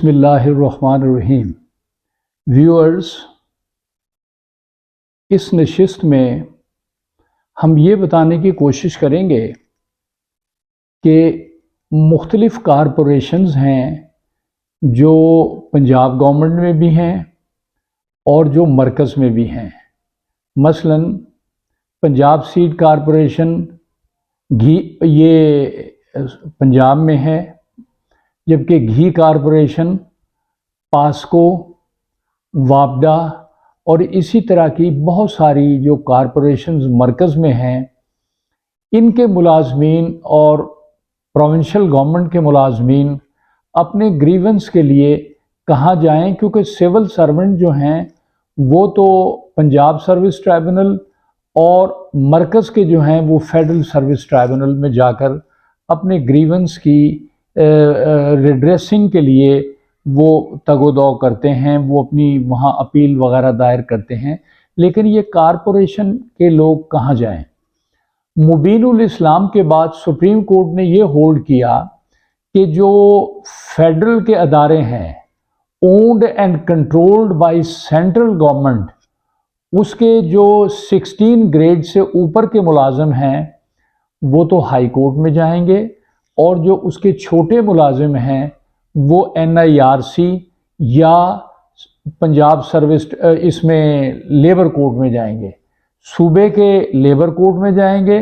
بسم اللہ الرحمن الرحیم۔ ویورز، اس نشست میں ہم یہ بتانے کی کوشش کریں گے کہ مختلف کارپوریشنز ہیں جو پنجاب گورنمنٹ میں بھی ہیں اور جو مرکز میں بھی ہیں۔ مثلا پنجاب سیڈ کارپوریشن یہ پنجاب میں ہے، جبکہ گھی کارپوریشن پاسکو، وابڈا اور اسی طرح کی بہت ساری جو کارپوریشنز مرکز میں ہیں، ان کے ملازمین اور پروونشل گورنمنٹ کے ملازمین اپنے گریونس کے لیے کہاں جائیں، کیونکہ سول سرونٹ جو ہیں وہ تو پنجاب سروس ٹرائبونل اور مرکز کے جو ہیں وہ فیڈرل سروس ٹرائبونل میں جا کر اپنے گریونس کی ریڈریسنگ کے لیے وہ تگ و دو کرتے ہیں، وہ اپنی وہاں اپیل وغیرہ دائر کرتے ہیں۔ لیکن یہ کارپوریشن کے لوگ کہاں جائیں؟ مبین الاسلام کے بعد سپریم کورٹ نے یہ ہولڈ کیا کہ جو فیڈرل کے ادارے ہیں owned and controlled by central government, اس کے جو 16 گریڈ سے اوپر کے ملازم ہیں وہ تو ہائی کورٹ میں جائیں گے، اور جو اس کے چھوٹے ملازم ہیں وہ NIRC یا پنجاب سروس اس میں لیبر کورٹ میں جائیں گے، صوبے کے لیبر کورٹ میں جائیں گے،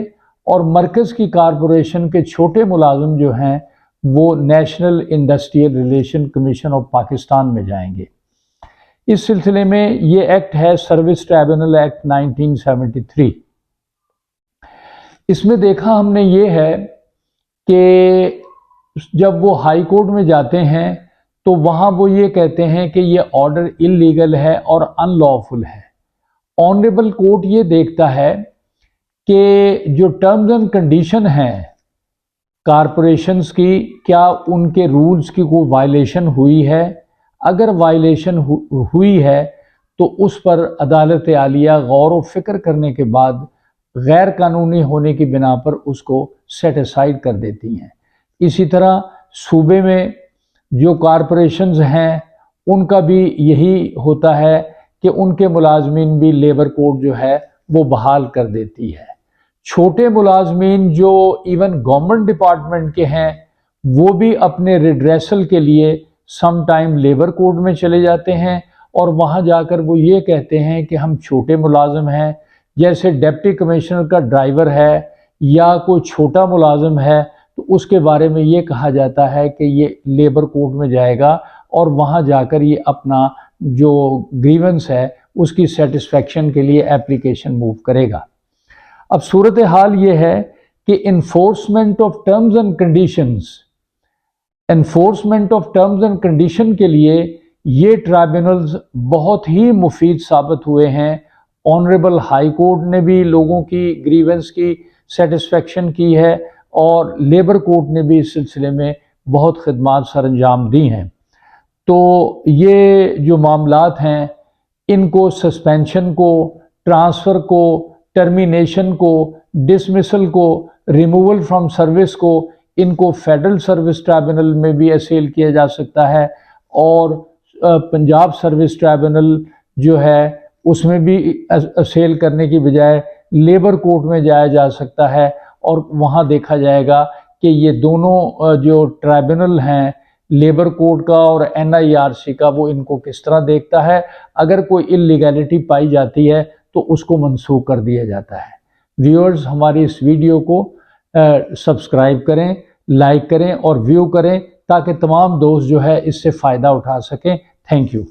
اور مرکز کی کارپوریشن کے چھوٹے ملازم جو ہیں وہ national industrial relation commission of Pakistan میں جائیں گے۔ اس سلسلے میں یہ ایکٹ ہے سروس ٹرائبونل ایکٹ 1973۔ اس میں دیکھا ہم نے یہ ہے کہ جب وہ ہائی کورٹ میں جاتے ہیں تو وہاں وہ یہ کہتے ہیں کہ یہ آرڈر انلیگل ہے اور ان لافل ہے۔ آنریبل کورٹ یہ دیکھتا ہے کہ جو ٹرمز اینڈ کنڈیشن ہیں کارپوریشنز کی، کیا ان کے رولز کی کوئی وائلیشن ہوئی ہے؟ اگر وائلیشن ہوئی ہے تو اس پر عدالت عالیہ غور و فکر کرنے کے بعد غیر قانونی ہونے کی بنا پر اس کو سیٹ اسائیڈ کر دیتی ہیں۔ اسی طرح صوبے میں جو کارپوریشنز ہیں ان کا بھی یہی ہوتا ہے کہ ان کے ملازمین بھی لیبر کورٹ جو ہے وہ بحال کر دیتی ہے۔ چھوٹے ملازمین جو ایون گورنمنٹ ڈپارٹمنٹ کے ہیں وہ بھی اپنے ریڈریسل کے لیے سم ٹائم لیبر کورٹ میں چلے جاتے ہیں، اور وہاں جا کر وہ یہ کہتے ہیں کہ ہم چھوٹے ملازم ہیں، جیسے ڈپٹی کمشنر کا ڈرائیور ہے یا کوئی چھوٹا ملازم ہے تو اس کے بارے میں یہ کہا جاتا ہے کہ یہ لیبر کورٹ میں جائے گا اور وہاں جا کر یہ اپنا جو گریونس ہے اس کی سیٹسفیکشن کے لیے اپلیکیشن موو کرے گا۔ اب صورتحال یہ ہے کہ enforcement of terms and condition کے لیے یہ ٹرائبونلز بہت ہی مفید ثابت ہوئے ہیں۔ آنریبل ہائی کورٹ نے بھی لوگوں کی گریونس کی سیٹسفیکشن کی ہے، اور لیبر کورٹ نے بھی اس سلسلے میں بہت خدمات سر انجام دی ہیں۔ تو یہ جو معاملات ہیں ان کو سسپینشن کو، ٹرانسفر کو، ٹرمینیشن کو، ڈسمسل کو، ریموول فرام سروس کو، ان کو فیڈرل سروس ٹرائبونل میں بھی اسیل کیا جا سکتا ہے، اور پنجاب سروس ٹرائبونل جو ہے اس میں بھی اسیل کرنے کی بجائے لیبر کورٹ میں جایا جا سکتا ہے، اور وہاں دیکھا جائے گا کہ یہ دونوں جو ٹرائبونل ہیں لیبر کورٹ کا اور NIRC کا وہ ان کو کس طرح دیکھتا ہے۔ اگر کوئی انلیگیلٹی پائی جاتی ہے تو اس کو منسوخ کر دیا جاتا ہے۔ ویورز، ہماری اس ویڈیو کو سبسکرائب کریں، لائک کریں اور ویو کریں تاکہ تمام دوست جو ہے اس سے فائدہ اٹھا سکیں۔ Thank you.